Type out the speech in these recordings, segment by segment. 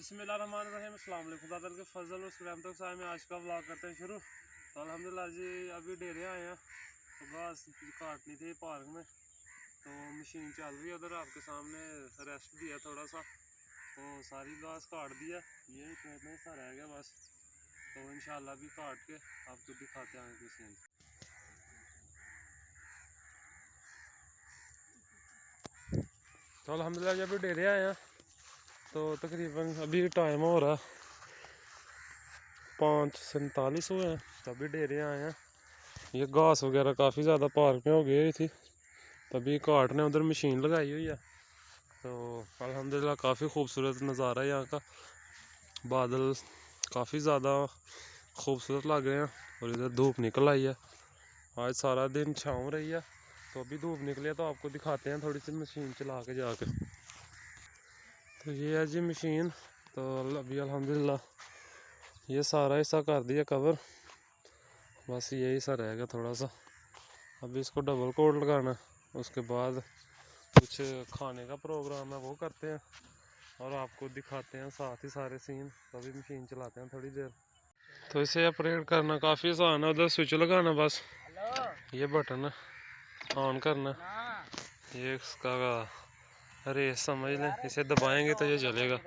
बिस्मिल्लाहिर्रहमानिर्रहीम। अस्सलाम वालेकुम। खुदा के फजल और रहमत से में आज का व्लॉग करते हैं शुरू। तो अल्हम्दुलिल्लाह जी अभी डेरे आए हैं, तो घास काटनी थी पार्क में, तो मशीन चल रही है उधर आपके सामने। रेस्ट दिया थोड़ा सा, तो सारी घास काट दिया, ये इतना हिस्सा रह गया बस। तो इंशाल्लाह भी काट के आपको दिखाते हैं आगे सीन। तो अल्हम्दुलिल्लाह जब भी डेरे आए हैं, तो तकरीबन अभी टाइम हो रहा 5:47 हुए हैं, तभी डेरे आए हैं। ये घास वगैरह काफ़ी ज़्यादा पार्क में हो गई थी, तभी काटने उधर मशीन लगाई हुई है। तो अल्हम्दुलिल्लाह काफ़ी खूबसूरत नज़ारा है यहाँ का। बादल काफ़ी ज़्यादा खूबसूरत लग रहे हैं और इधर धूप निकल आई है। आज सारा दिन छाँव रही है, तो अभी धूप निकली है, तो आपको दिखाते हैं थोड़ी सी मशीन चला के जाके। तो ये है जी मशीन। तो अभी अल्हम्दुलिल्लाह ये सारा हिस्सा कर दिया कवर, बस यही हिस्सा रह गया थोड़ा सा। अभी इसको डबल कोट लगाना, उसके बाद कुछ खाने का प्रोग्राम है वो करते हैं और आपको दिखाते हैं साथ ही सारे सीन। तो अभी मशीन चलाते हैं थोड़ी देर। तो इसे ऑपरेट करना काफ़ी आसान है, उधर स्विच लगाना बस, ये बटन ऑन करना, ये इसका रेस समझ लें, इसे दबाएंगे तो ये चलेगा।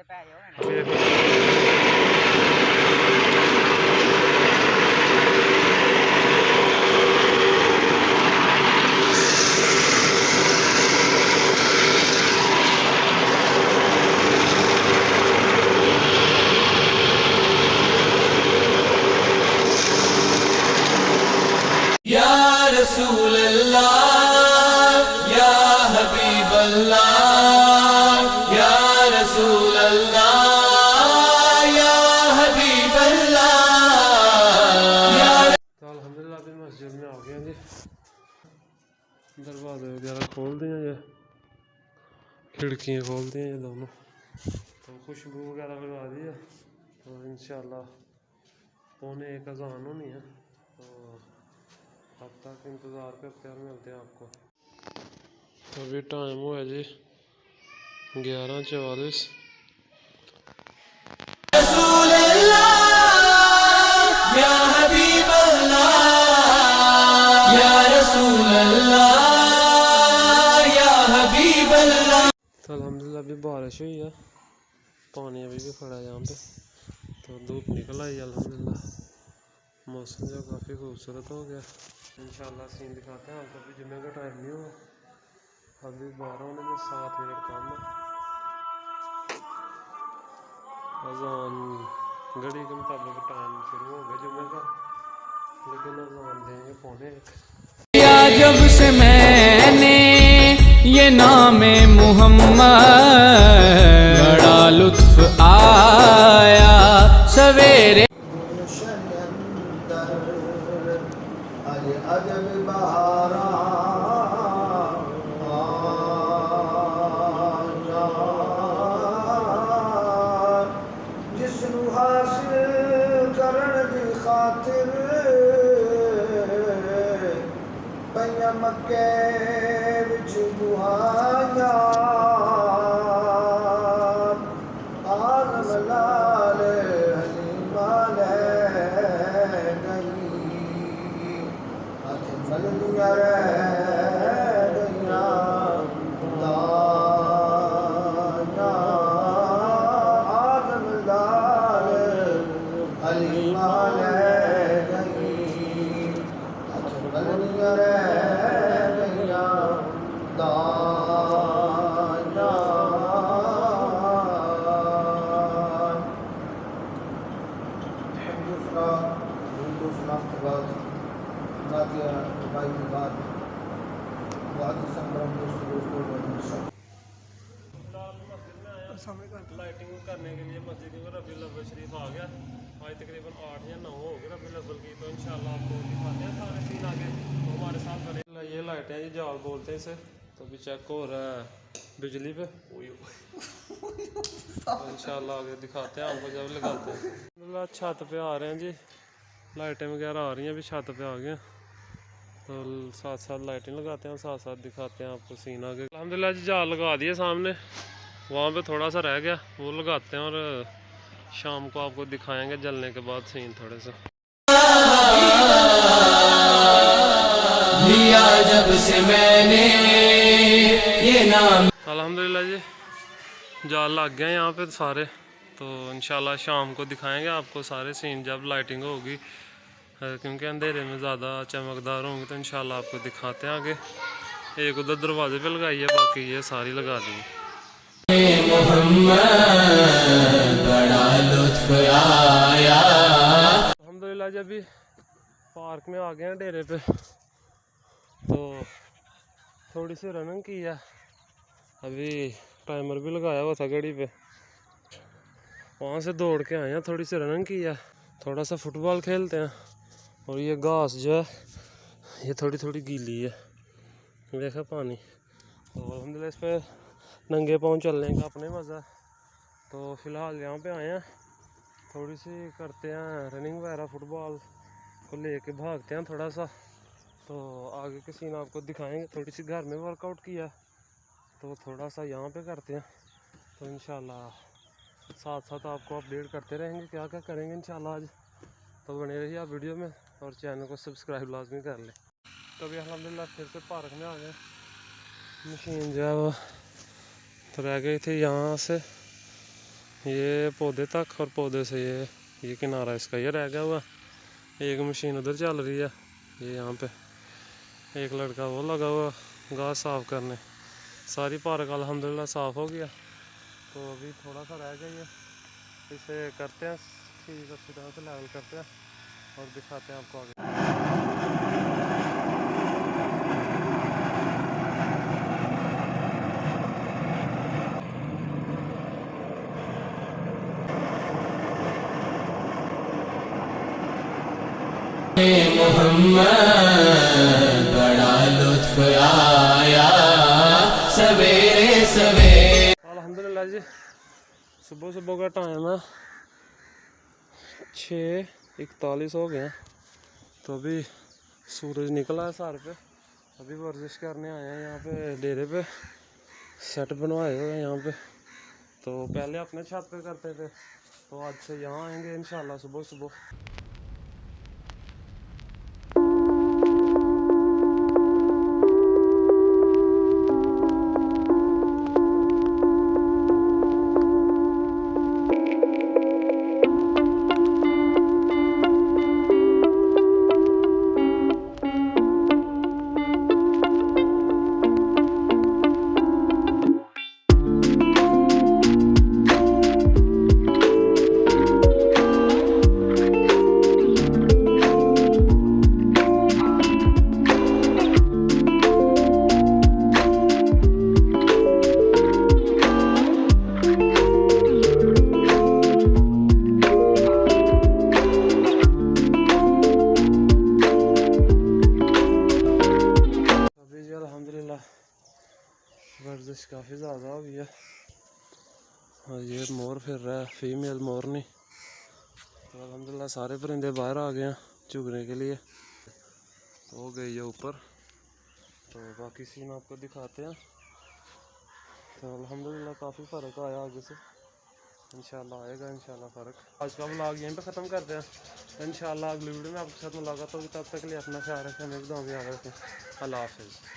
या रसूल अल्लाह या हबीब अल्लाह या रसूल अल्लाह या हबीब अल्लाह। तो अल्हम्दुलिल्लाह अभी मस्जिद में आ गए जी, दरवाजे वगैरह खोल दिए, ये खिड़कियाँ खोल दी हैं ये दोनों, तो खुशबू वगैरह लगा दी है। तो इंशाल्लाह 1:45 अज़ान होनी है, तो अब तक इंतज़ार करते हैं और मिलते हैं आपको। तो अभी टाइम हुआ जी 11:44। रसूल अल्लाह या हबीब अल्लाह या रसूल अल्लाह या हबीब अल्लाह। तो अल्हम्दुलिल्लाह अभी बारिश हुई है, पानी अभी भी खड़ा है यहाँ पे, तो धूप निकल आई अल्हम्दुलिल्लाह। मौसम जो काफ़ी खूबसूरत हो गया। इंशाल्लाह सीन दिखाते हैं आपको। अभी जुम्मे का टाइम नहीं हुआ, अभी 12 होने में 7 मिनट कम है। अजान घड़ी के मुताबिक टाइम शुरू हो गया जुम्मे का, लेकिन अजान देंगे 1:45। जब से मैंने ये नाम मुहम्मद बड़ा लुत्फ आया सवेरे। जिसनू हासिल करन दी खातिर पईयां मक्के विच दुआयां आज़म लाल हलीमा लै गई, अज मलदियां रह गईयां दायां आज़म लाल हलीमा लै गई, अज मलदियां रह गईयां दायां। दूसरा के बाद नादिया भाई के बाद लाइटिंग करने के लिए मस्जिद में रबीउल अव्वल शरीफ आ गया। आज तकरीबन 8 या 9 हो गए रबीउल अव्वल की। तो इंशाल्लाह आपको दिखाते हैं सारे सीन आगे, तो हमारे साथ बने। ये लाइटें हैं जी, जाल बोलते हैं इसे। तो अभी चेक हो रहा है बिजली पे, तो इंशाल्लाह आगे दिखाते हैं आपको जब लगाते हैं। छत पे आ रहे हैं जी, लाइटें वगैरह आ रही हैं, अभी छत पे आ गए, तो साथ साथ लाइटें लगाते हैं, साथ साथ दिखाते हैं आपको सीन आगे। अल्हम्दुलिल्लाह जी जाल लगा दिए सामने, वहाँ पे थोड़ा सा रह गया, वो लगाते हैं और शाम को आपको दिखाएंगे जलने के बाद सीन थोड़े से। लिया जब से मैंने ये नाम। अल्हम्दुलिल्लाह जी जाल लग गए यहाँ पे सारे, तो इंशाल्लाह शाम को दिखाएंगे आपको सारे सीन जब लाइटिंग होगी, क्योंकि अंधेरे में ज़्यादा चमकदार होंगे तो इंशाल्लाह आपको दिखाते हैं आगे। एक उधर दरवाजे पे लगाई है, बाकी ये सारी लगा दी। बड़ा लुत्फ आया। अल्हम्दुलिल्लाह जी अभी पार्क में आ गए हैं डेरे पे, तो थोड़ी सी रनिंग की है, अभी टाइमर भी लगाया हुआ था घड़ी पे, वहाँ से दौड़ के आए हैं, थोड़ी सी रनिंग की है, थोड़ा सा फुटबॉल खेलते हैं। और ये घास जो है ये थोड़ी थोड़ी गीली है, देखा पानी, तो अल्हम्दुलिल्लाह इस पर नंगे पाँव चलने का अपने मज़ा। तो फ़िलहाल यहाँ पे आए हैं, थोड़ी सी करते हैं रनिंग वगैरह, फुटबॉल को लेके भागते हैं थोड़ा सा, तो आगे के सीन आपको दिखाएंगे। थोड़ी सी घर में वर्कआउट किया, तो थोड़ा सा यहाँ पे करते हैं, तो इंशाल्लाह साथ साथ आपको अपडेट करते रहेंगे क्या क्या करेंगे इंशाल्लाह आज। तो बने रहिए आप वीडियो में और चैनल को सब्सक्राइब लाजमी कर लें। तो अभी अल्हम्दुलिल्लाह फिर से पार्क में आ गए, मशीन जो है वो तो रह गई थी यहाँ से ये पौधे तक, और पौधे से ये किनारा इसका ये रह गया हुआ। एक मशीन उधर चल रही है, ये यहाँ पे एक लड़का वो लगा हुआ घास साफ़ करने। सारी पार्क अल्हम्दुलिल्लाह साफ़ हो गया, तो अभी थोड़ा सा रह गया, इसे करते हैं ठीक अच्छी तरह से लेवल करते हैं और दिखाते हैं आपको आगे। मोहम्मद बड़ा लुत्फ आया सवेरे सवेरे। अल्हम्दुलिल्लाह जी सुबह सुबह का टाइम है 6:41 हो गए हैं, तो अभी सूरज निकला है सर पे, अभी वर्जिश करने आए हैं यहाँ पे डेरे पे, सेट बनवाए हुए हैं यहाँ पे। तो पहले अपने छत पे करते थे, तो आज से यहाँ आएंगे इंशाल्लाह सुबह सुबह। वर्जिश काफ़ी ज़्यादा हो गई है, और ये मोर फिर रहा है, फीमेल मोर नहीं। तो अल्हम्दुलिल्लाह सारे परिंदे बाहर आ गए हैं चुगने के लिए, तो हो गई है ऊपर। तो बाकी सीन आपको दिखाते हैं। तो अल्हम्दुलिल्लाह काफ़ी फ़र्क आया आगे से, इंशाल्लाह आएगा इंशाल्लाह फ़र्क। आज का व्लॉग यहीं पे ख़त्म करते हैं, इंशाल्लाह अगली वीडियो में आपके साथ मुलाकात होगी। तब तक के लिए अपना ख्याल रखें, हमें दुआ में याद रखें। अल्लाह हाफ़िज़।